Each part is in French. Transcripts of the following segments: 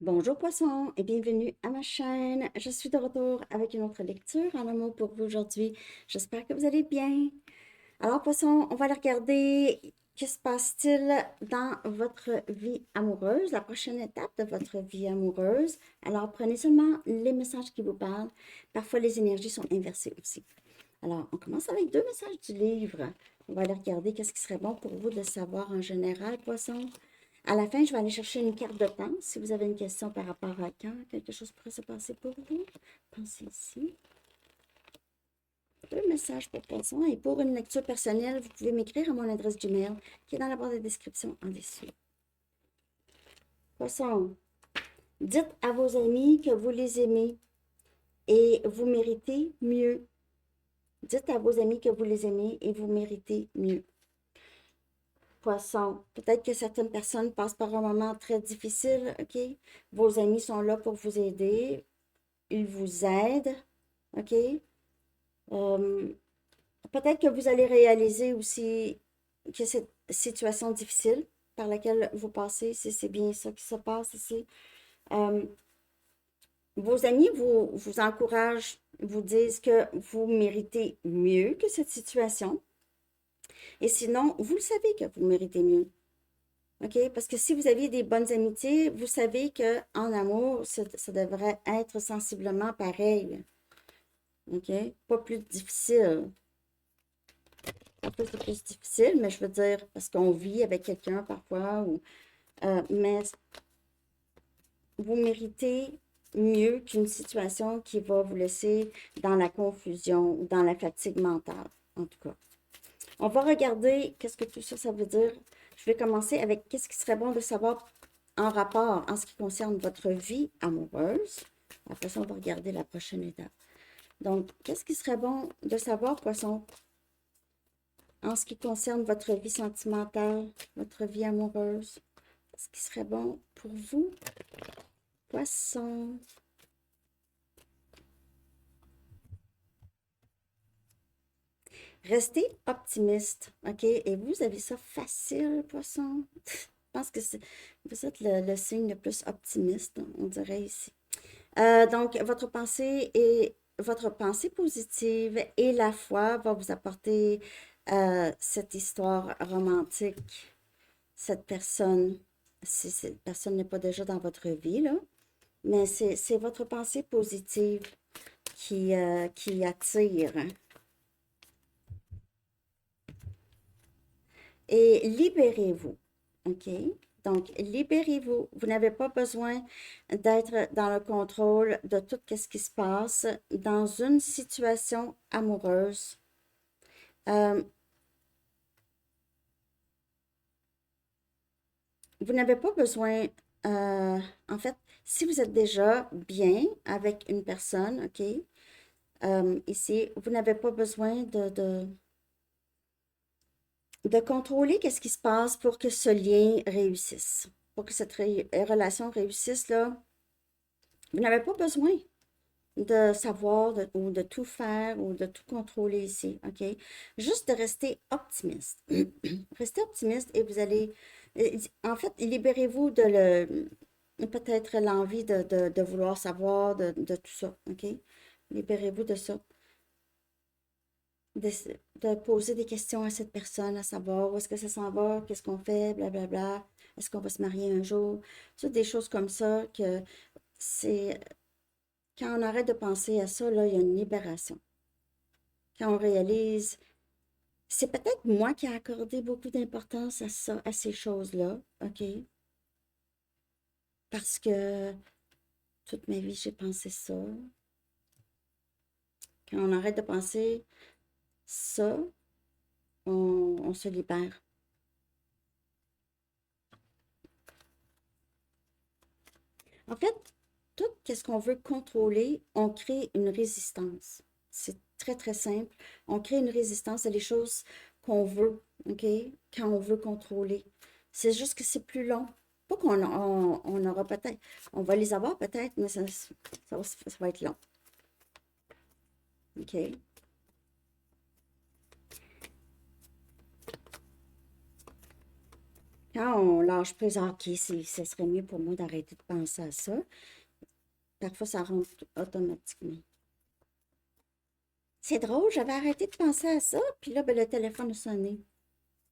Bonjour poisson et bienvenue à ma chaîne. Je suis de retour avec une autre lecture en amour pour vous aujourd'hui. J'espère que vous allez bien. Alors poisson, on va aller regarder que se passe-t-il dans votre vie amoureuse, la prochaine étape de votre vie amoureuse. Alors prenez seulement les messages qui vous parlent. Parfois les énergies sont inversées aussi. Alors on commence avec deux messages du livre. On va aller regarder qu'est-ce qui serait bon pour vous de savoir en général, poisson. À la fin, je vais aller chercher une carte de temps. Si vous avez une question par rapport à quand quelque chose pourrait se passer pour vous, pensez ici. Deux messages pour poisson. Et pour une lecture personnelle, vous pouvez m'écrire à mon adresse Gmail qui est dans la barre de description en dessous. Poisson, dites à vos amis que vous les aimez et vous méritez mieux. Dites à vos amis que vous les aimez et vous méritez mieux. Poisson, peut-être que certaines personnes passent par un moment très difficile, OK? Vos amis sont là pour vous aider. Ils vous aident, OK? Euh, Peut-être que vous allez réaliser aussi que cette situation difficile par laquelle vous passez, si c'est bien ça qui se passe ici, euh, vos amis vous encouragent, vous disent que vous méritez mieux que cette situation. Et sinon, vous le savez que vous méritez mieux. OK? Parce que si vous aviez des bonnes amitiés, vous savez qu'en amour, ça devrait être sensiblement pareil. OK? Pas plus difficile. Un peu c'est plus difficile, mais je veux dire, parce qu'on vit avec quelqu'un parfois, mais vous méritez mieux qu'une situation qui va vous laisser dans la confusion ou dans la fatigue mentale, en tout cas. On va regarder qu'est-ce que tout ça, ça veut dire. Je vais commencer avec qu'est-ce qui serait bon de savoir en rapport en ce qui concerne votre vie amoureuse. Après ça, on va regarder la prochaine étape. Donc, qu'est-ce qui serait bon de savoir, poisson, en ce qui concerne votre vie sentimentale, votre vie amoureuse? Ce qui serait bon pour vous, poisson. Restez optimiste, OK? Et vous avez ça facile, poisson. Je pense que vous êtes le signe le plus optimiste, on dirait ici. Donc, votre pensée positive et la foi va vous apporter cette histoire romantique, cette personne, si cette personne n'est pas déjà dans votre vie, là, mais c'est votre pensée positive qui attire. Et libérez-vous, OK? Donc, libérez-vous. Vous n'avez pas besoin d'être dans le contrôle de tout ce qui se passe dans une situation amoureuse. Euh, vous n'avez pas besoin, en fait, si vous êtes déjà bien avec une personne, OK? Ici, vous n'avez pas besoin de contrôler qu'est-ce qui se passe pour que ce lien réussisse, pour que cette relation réussisse, là. Vous n'avez pas besoin de savoir ou de tout faire ou de tout contrôler ici, OK? Juste de rester optimiste. Restez optimiste et vous allez, en fait, libérez-vous de peut-être l'envie de vouloir savoir de tout ça, OK? Libérez-vous de ça. De, de poser des questions à cette personne, à savoir où est-ce que ça s'en va, qu'est-ce qu'on fait, blablabla, est-ce qu'on va se marier un jour? Toutes des choses comme ça que c'est quand on arrête de penser à ça, là, il y a une libération. Quand on réalise, c'est peut-être moi qui ai accordé beaucoup d'importance à ça, à ces choses-là, OK? Parce que toute ma vie, j'ai pensé ça. Quand on arrête de penser ça, on se libère. En fait, tout ce qu'on veut contrôler, on crée une résistance. C'est très, très simple. On crée une résistance à les choses qu'on veut, OK? Quand on veut contrôler. C'est juste que c'est plus long. Pas on aura peut-être, on va les avoir peut-être, mais ça va être long. OK? Quand on lâche prise, ah, OK, ce serait mieux pour moi d'arrêter de penser à ça. Parfois, ça rentre automatiquement. C'est drôle, j'avais arrêté de penser à ça, puis là, ben, le téléphone a sonné.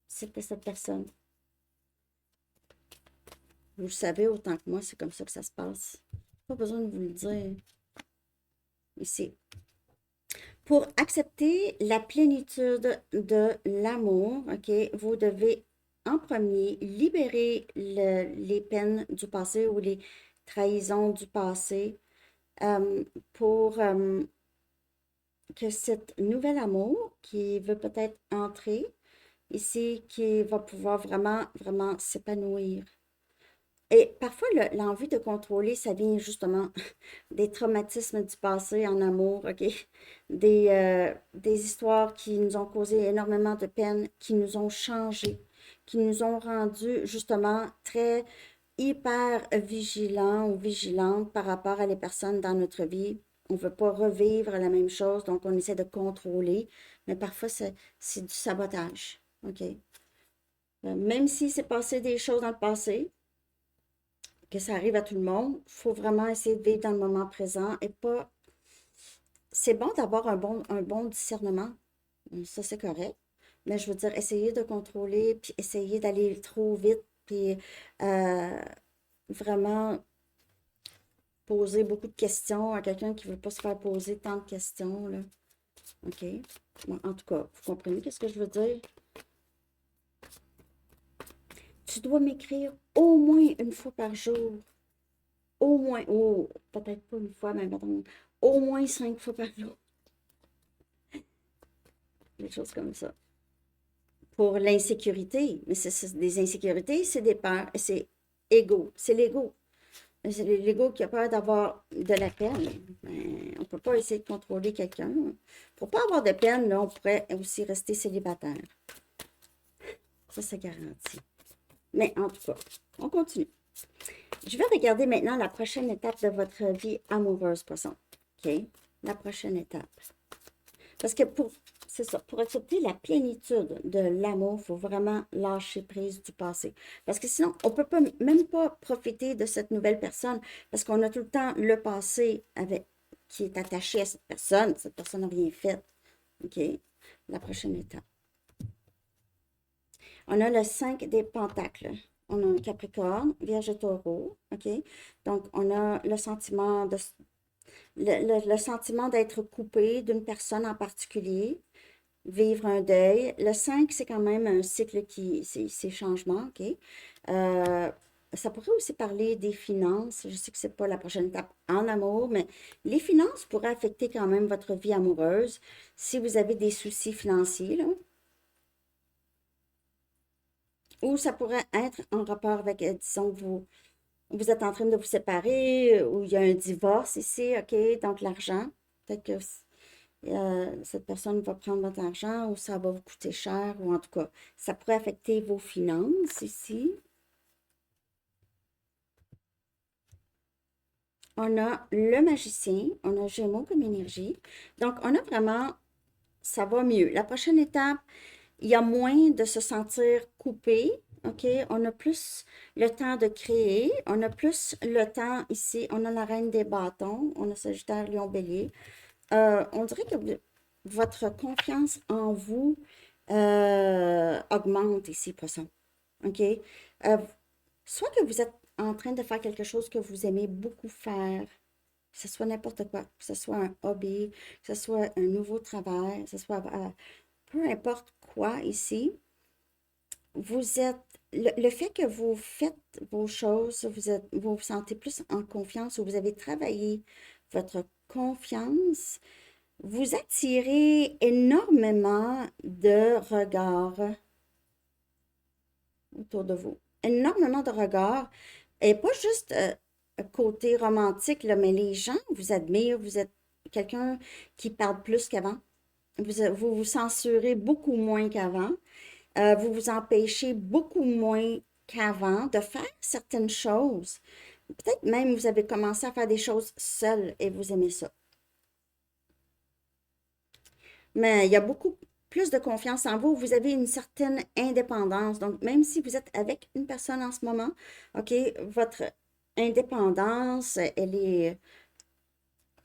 C'était cette personne. Vous le savez autant que moi, c'est comme ça que ça se passe. Pas besoin de vous le dire ici. Pour accepter la plénitude de l'amour, OK, vous devez en premier libérer les peines du passé ou les trahisons du passé pour que cet nouvel amour qui veut peut-être entrer ici, qui va pouvoir vraiment, vraiment s'épanouir. Et parfois, l'envie de contrôler, ça vient justement des traumatismes du passé en amour, OK? Des histoires qui nous ont causé énormément de peine, qui nous ont changés, qui nous ont rendus justement très hyper vigilants ou vigilantes par rapport à les personnes dans notre vie. On ne veut pas revivre la même chose, donc on essaie de contrôler, mais parfois c'est du sabotage, OK? Même s'il s'est passé des choses dans le passé, que ça arrive à tout le monde, il faut vraiment essayer de vivre dans le moment présent et pas. C'est bon d'avoir un bon discernement, ça c'est correct, mais je veux dire, essayer de contrôler, puis essayer d'aller trop vite, puis euh, vraiment poser beaucoup de questions à quelqu'un qui ne veut pas se faire poser tant de questions, là. OK? Bon, en tout cas, vous comprenez qu'est-ce que je veux dire? Tu dois m'écrire au moins une fois par jour. Au moins, oh, peut-être pas une fois, mais mettons, au moins 5 fois par jour. Des choses comme ça. Pour l'insécurité. Mais c'est des insécurités, c'est des peurs, c'est égo. C'est l'ego. C'est l'ego qui a peur d'avoir de la peine. Mais on ne peut pas essayer de contrôler quelqu'un. Pour ne pas avoir de peine, là, on pourrait aussi rester célibataire. Ça, c'est garanti. Mais en tout cas, on continue. Je vais regarder maintenant la prochaine étape de votre vie amoureuse, poisson. OK? La prochaine étape. Parce que c'est ça, pour accepter la plénitude de l'amour, il faut vraiment lâcher prise du passé. Parce que sinon, on ne peut pas, même pas profiter de cette nouvelle personne parce qu'on a tout le temps le passé qui est attaché à cette personne. Cette personne n'a rien fait. OK? La prochaine étape. On a le 5 des pentacles. On a un Capricorne, Vierge et Taureau. OK? Donc, on a le sentiment le sentiment d'être coupé d'une personne en particulier, vivre un deuil. Le 5 c'est quand même un cycle c'est changement, OK? Euh, Ça pourrait aussi parler des finances. Je sais que c'est pas la prochaine étape en amour, mais les finances pourraient affecter quand même votre vie amoureuse si vous avez des soucis financiers, là. Ou ça pourrait être en rapport avec, disons, vous êtes en train de vous séparer, ou il y a un divorce ici, OK? Donc l'argent, peut-être que cette personne va prendre votre argent ou ça va vous coûter cher, ou en tout cas, ça pourrait affecter vos finances ici. On a le magicien, on a Gémeaux comme énergie. Donc, on a vraiment, ça va mieux. La prochaine étape, il y a moins de se sentir coupé. OK? On a plus le temps de créer. On a plus le temps ici. On a la reine des bâtons. On a Sagittaire, Lion, Bélier. On dirait que votre confiance en vous augmente ici, poisson. OK? Soit que vous êtes en train de faire quelque chose que vous aimez beaucoup faire, que ce soit n'importe quoi, que ce soit un hobby, que ce soit un nouveau travail, que ce soit peu importe quoi ici, vous êtes, le fait que vous faites vos choses, vous vous sentez plus en confiance ou vous avez travaillé votre confiance, vous attirez énormément de regards autour de vous. Énormément de regards. Et pas juste côté romantique, là, mais les gens vous admirent. Vous êtes quelqu'un qui parle plus qu'avant. Vous vous censurez beaucoup moins qu'avant. Vous vous empêchez beaucoup moins qu'avant de faire certaines choses. Peut-être même vous avez commencé à faire des choses seul et vous aimez ça. Mais il y a beaucoup plus de confiance en vous, vous avez une certaine indépendance. Donc, même si vous êtes avec une personne en ce moment, OK, votre indépendance, elle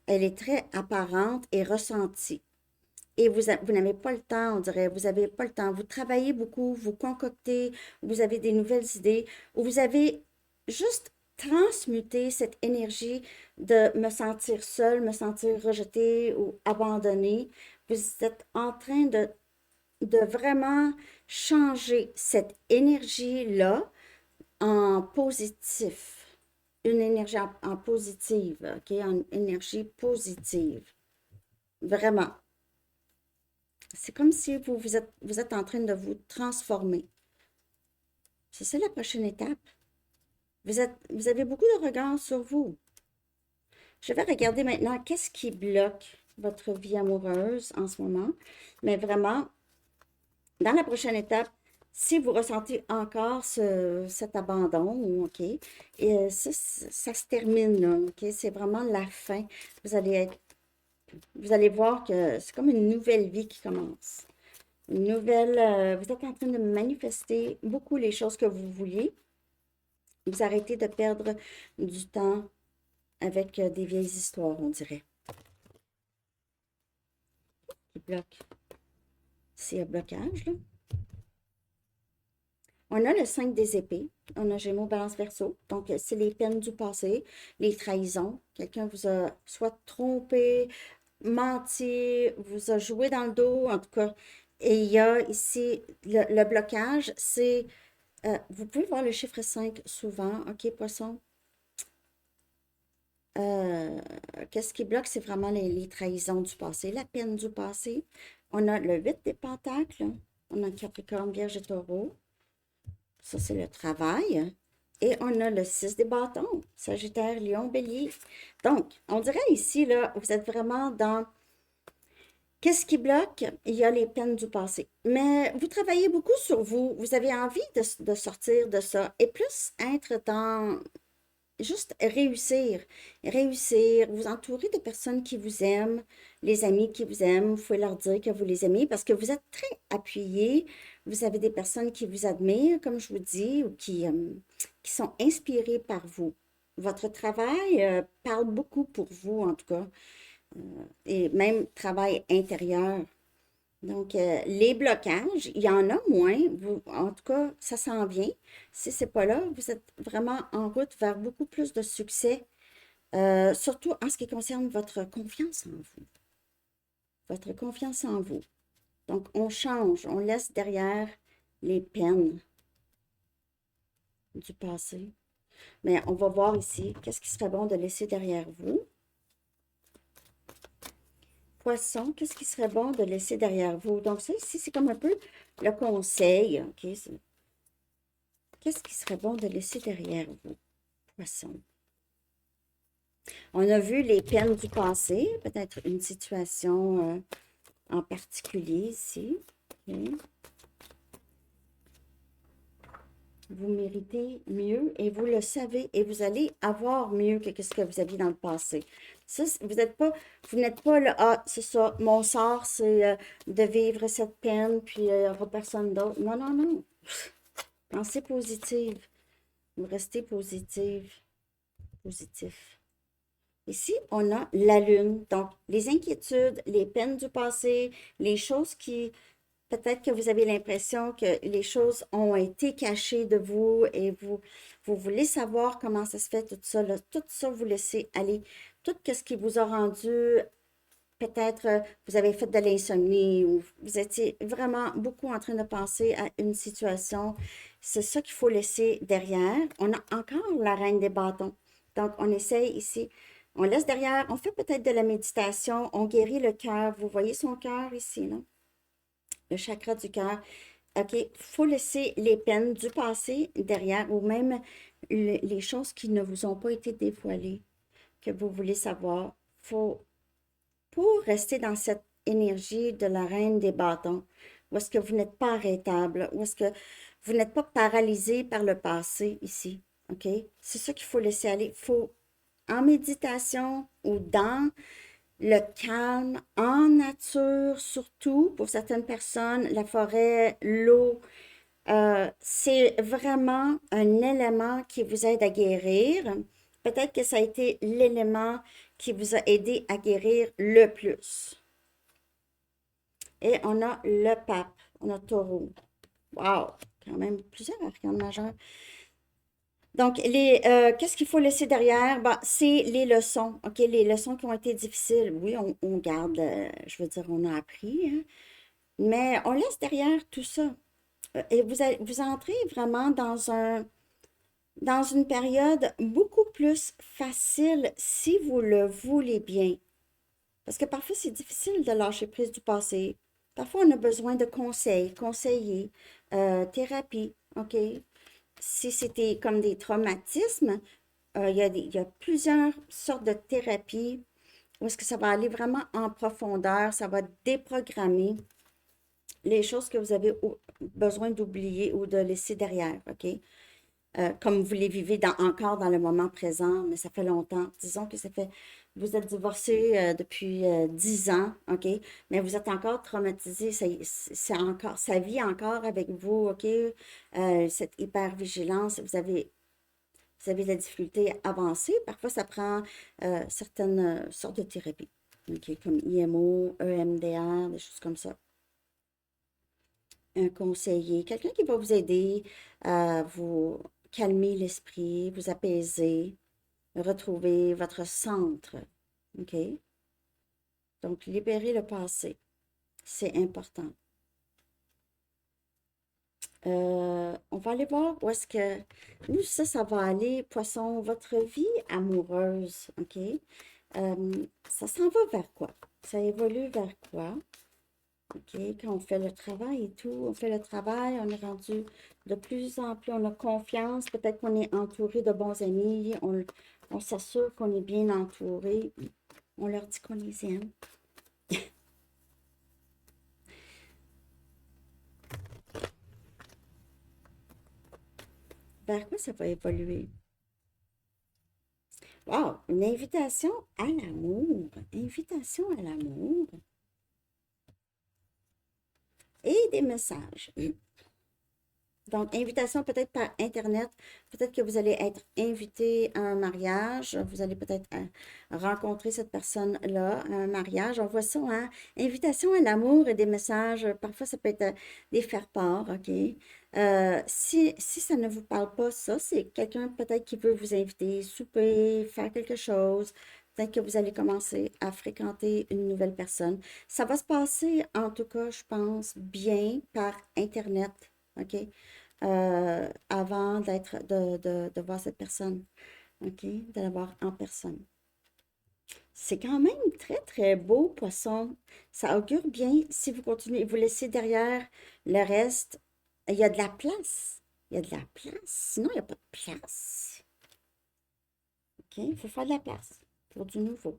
est très apparente et ressentie. Et vous n'avez pas le temps, on dirait, vous n'avez pas le temps. Vous travaillez beaucoup, vous concoctez, vous avez des nouvelles idées, ou vous avez juste transmuté cette énergie de me sentir seule, me sentir rejetée ou abandonnée. Vous êtes en train de vraiment changer cette énergie-là en positif. Une énergie en positive, OK? En énergie positive. Vraiment. C'est comme si vous êtes en train de vous transformer. C'est ça la prochaine étape. Vous avez beaucoup de regards sur vous. Je vais regarder maintenant qu'est-ce qui bloque votre vie amoureuse en ce moment. Mais vraiment, dans la prochaine étape, si vous ressentez encore cet abandon, OK, et ça se termine là, OK, c'est vraiment la fin. Vous allez voir que c'est comme une nouvelle vie qui commence. Une nouvelle, vous êtes en train de manifester beaucoup les choses que vous vouliez. Vous arrêtez de perdre du temps avec des vieilles histoires, on dirait, qui bloquent. C'est un blocage, là. On a le 5 des épées. On a Gémeaux, Balance, Verseau. Donc, c'est les peines du passé, les trahisons. Quelqu'un vous a soit trompé, menti, vous a joué dans le dos, en tout cas. Et il y a ici le blocage, c'est vous pouvez voir le chiffre 5 souvent, OK, poisson? Euh, Qu'est-ce qui bloque? C'est vraiment les trahisons du passé, la peine du passé. On a le 8 des pentacles, on a Capricorne, Vierge et Taureau. Ça, c'est le travail. Et on a le 6 des bâtons, Sagittaire, Lion, Bélier. Donc, on dirait ici, là, vous êtes vraiment dans qu'est-ce qui bloque? Il y a les peines du passé. Mais vous travaillez beaucoup sur vous. Vous avez envie de sortir de ça et plus être dans juste réussir. Réussir, vous entourer de personnes qui vous aiment, les amis qui vous aiment. Vous pouvez leur dire que vous les aimez parce que vous êtes très appuyé. Vous avez des personnes qui vous admirent, comme je vous dis, ou qui sont inspirées par vous. Votre travail parle beaucoup pour vous, en tout cas et même travail intérieur. Donc, les blocages, il y en a moins. En tout cas, ça s'en vient. Si ce n'est pas là, vous êtes vraiment en route vers beaucoup plus de succès, surtout en ce qui concerne votre confiance en vous. Votre confiance en vous. Donc, on change, on laisse derrière les peines du passé. Mais on va voir ici, qu'est-ce qui serait bon de laisser derrière vous. Poisson, qu'est-ce qui serait bon de laisser derrière vous? Donc, ça ici, c'est comme un peu le conseil. OK? Qu'est-ce qui serait bon de laisser derrière vous? Poisson. On a vu les peines du passé, peut-être une situation en particulier ici. OK. Vous méritez mieux et vous le savez et vous allez avoir mieux que ce que vous aviez dans le passé. Ça, vous n'êtes pas là, ah, c'est ça, mon sort, c'est de vivre cette peine, puis il n'y aura personne d'autre. Non, non, non. Pensez positive. Vous restez positive. Positif. Ici, on a la lune. Donc, les inquiétudes, les peines du passé, les choses qui peut-être que vous avez l'impression que les choses ont été cachées de vous et vous voulez savoir comment ça se fait, tout ça, là, tout ça, vous laissez aller. Tout ce qui vous a rendu, peut-être vous avez fait de l'insomnie ou vous étiez vraiment beaucoup en train de penser à une situation. C'est ça qu'il faut laisser derrière. On a encore la reine des bâtons. Donc, on essaye ici. On laisse derrière, on fait peut-être de la méditation, on guérit le cœur. Vous voyez son cœur ici, non? Le chakra du cœur. OK, il faut laisser les peines du passé derrière ou même les choses qui ne vous ont pas été dévoilées, que vous voulez savoir. Faut, pour rester dans cette énergie de la reine des bâtons, où est-ce que vous n'êtes pas arrêtable, où est-ce que vous n'êtes pas paralysé par le passé ici. OK? C'est ça qu'il faut laisser aller. Il faut, en méditation ou dans le calme en nature, surtout pour certaines personnes, la forêt, l'eau, c'est vraiment un élément qui vous aide à guérir. Peut-être que ça a été l'élément qui vous a aidé à guérir le plus. Et on a le pape, on a taureau. Wow, quand même plusieurs arcanes majeurs. Donc, qu'est-ce qu'il faut laisser derrière? Ben, c'est les leçons, OK? Les leçons qui ont été difficiles. Oui, on garde, je veux dire, on a appris, hein, mais on laisse derrière tout ça. Et vous entrez vraiment dans une période beaucoup plus facile si vous le voulez bien. Parce que parfois, c'est difficile de lâcher prise du passé. Parfois, on a besoin de conseils, conseillers, thérapie, OK? Si c'était comme des traumatismes, il y a plusieurs sortes de thérapies où est-ce que ça va aller vraiment en profondeur, ça va déprogrammer les choses que vous avez besoin d'oublier ou de laisser derrière, OK? Comme vous les vivez encore dans le moment présent, mais ça fait longtemps. Disons que vous êtes divorcé depuis 10 ans, OK? Mais vous êtes encore traumatisé, ça vit encore avec vous, OK? Cette hypervigilance, vous avez de la difficulté à avancer. Parfois, ça prend certaines sortes de thérapies, OK? Comme IMO, EMDR, des choses comme ça. Un conseiller, quelqu'un qui va vous aider à vous calmer l'esprit, vous apaiser, retrouver votre centre. OK? Donc, libérer le passé, c'est important. On va aller voir où est-ce que nous, ça va aller, poisson, votre vie amoureuse, OK? Ça s'en va vers quoi? Ça évolue vers quoi? OK, quand on fait le travail et tout, on fait le travail, on est rendu de plus en plus, on a confiance, peut-être qu'on est entouré de bons amis, on s'assure qu'on est bien entouré, on leur dit qu'on les aime. Vers quoi ça va évoluer? Wow, une invitation à l'amour, invitation à l'amour et des messages. Donc, invitation peut-être par Internet. Peut-être que vous allez être invité à un mariage. Vous allez peut-être rencontrer cette personne-là à un mariage. On voit ça, hein? Invitation à l'amour et des messages. Parfois, ça peut être des faire-part, OK? Si ça ne vous parle pas, ça, c'est quelqu'un peut-être qui veut vous inviter, souper, faire quelque chose. Peut-être que vous allez commencer à fréquenter une nouvelle personne. Ça va se passer, en tout cas, je pense, bien par Internet, OK? Avant de voir cette personne, OK? De la voir en personne. C'est quand même très, très beau, poisson. Ça augure bien si vous continuez, vous laissez derrière le reste. Il y a de la place. Il y a de la place. Sinon, il n'y a pas de place. OK? Il faut faire de la place pour du nouveau.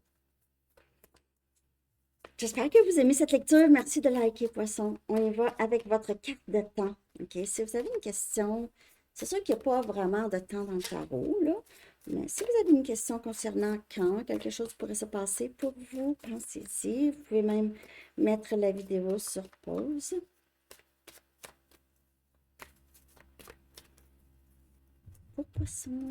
J'espère que vous aimez cette lecture. Merci de liker, poisson. On y va avec votre carte de temps. OK? Si vous avez une question, c'est sûr qu'il n'y a pas vraiment de temps dans le tarot, là. Mais si vous avez une question concernant quand quelque chose pourrait se passer pour vous, pensez-y. Vous pouvez même mettre la vidéo sur pause. Pour poisson.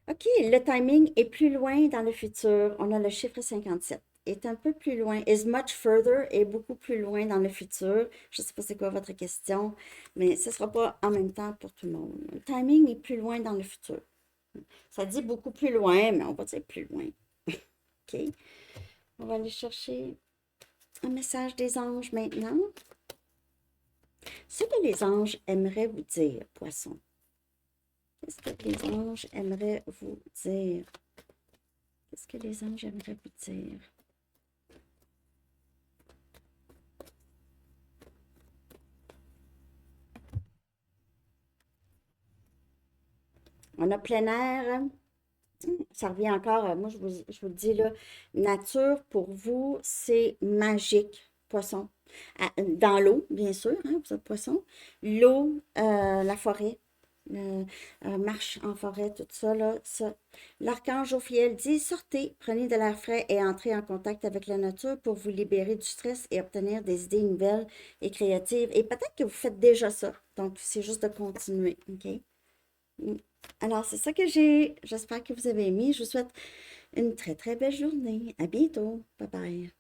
OK, le timing est plus loin dans le futur. On a le chiffre 57. Est un peu plus loin. Is much further est beaucoup plus loin dans le futur. Je ne sais pas c'est quoi votre question, mais ce ne sera pas en même temps pour tout le monde. Le timing est plus loin dans le futur. Ça dit beaucoup plus loin, mais on va dire plus loin. OK. On va aller chercher un message des anges maintenant. Ce que les anges aimeraient vous dire, poisson. Qu'est-ce que les anges aimeraient vous dire? Qu'est-ce que les anges aimeraient vous dire? On a plein air. Ça revient encore. Moi, je vous le dis là, nature pour vous, c'est magique, poisson. Dans l'eau, bien sûr, hein, vous êtes poisson. L'eau, la forêt. marche en forêt, tout ça, là, ça. L'archange Ophiel dit, sortez, prenez de l'air frais et entrez en contact avec la nature pour vous libérer du stress et obtenir des idées nouvelles et créatives. Et peut-être que vous faites déjà ça, donc c'est juste de continuer, OK? Alors, c'est ça que j'ai. J'espère que vous avez aimé. Je vous souhaite une très, très belle journée. À bientôt. Bye bye.